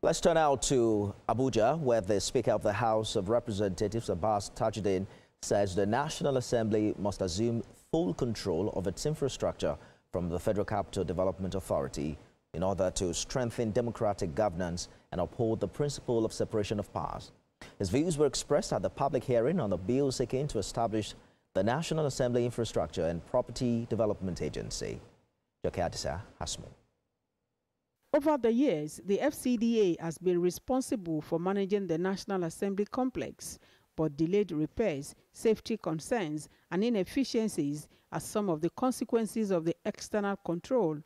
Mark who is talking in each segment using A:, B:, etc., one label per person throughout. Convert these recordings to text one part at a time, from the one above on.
A: Let's turn now to Abuja, where the Speaker of the House of Representatives, Abbas Tajuddin, says the National Assembly must assume full control of its infrastructure from the Federal Capital Development Authority in order to strengthen democratic governance and uphold the principle of separation of powers. His views were expressed at the public hearing on the bill seeking to establish the National Assembly Infrastructure and Property Development Agency. Joke Adisa has more.
B: Over the years, the FCDA has been responsible for managing the National Assembly complex, but delayed repairs, safety concerns, and inefficiencies are some of the consequences of the external control.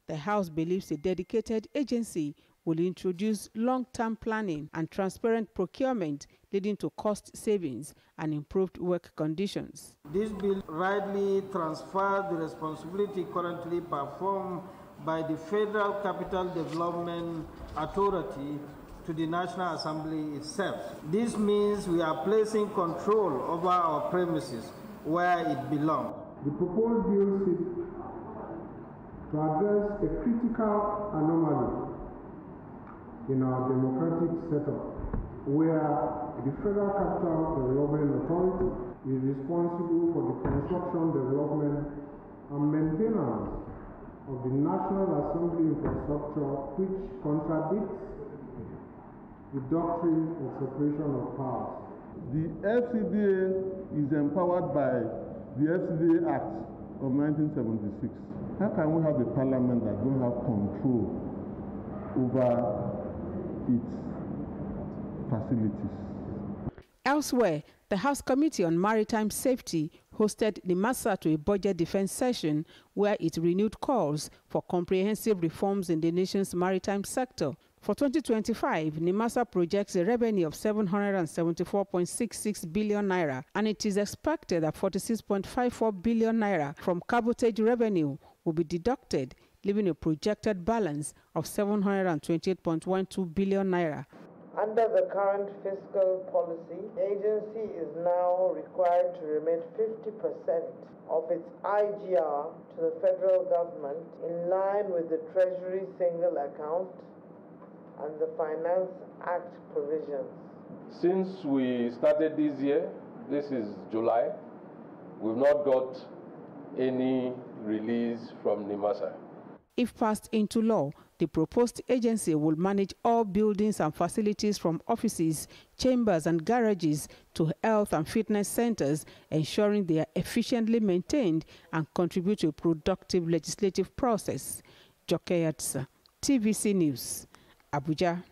B: The House believes a dedicated agency will introduce long-term planning and transparent procurement, leading to cost savings and improved work conditions.
C: This bill rightly transfers the responsibility currently performed by the Federal Capital Development Authority to the National Assembly itself. This means we are placing control over our premises where it belongs.
D: The proposed bill seeks to address a critical anomaly in our democratic setup, where the Federal Capital Development Authority is responsible for the construction, development, and maintenance of the National Assembly infrastructure, which contradicts the doctrine of separation of powers.
E: The FCDA is empowered by the FCDA Act of 1976. How can we have a parliament that don't have control over its facilities?
B: Elsewhere, the House Committee on Maritime Safety hosted NIMASA to a budget defense session where it renewed calls for comprehensive reforms in the nation's maritime sector. For 2025, NIMASA projects a revenue of 774.66 billion naira, and it is expected that 46.54 billion naira from cabotage revenue will be deducted, leaving a projected balance of 728.12 billion naira.
F: Under the current fiscal policy, the agency is now required to remit 50% of its IGR to the federal government in line with the Treasury Single Account and the Finance Act provisions.
G: Since we started this year, this is July, we've not got any release from NIMASA.
B: If passed into law, the proposed agency will manage all buildings and facilities from offices, chambers and garages to health and fitness centers, ensuring they are efficiently maintained and contribute to a productive legislative process. Joke Adisa, TVC News, Abuja.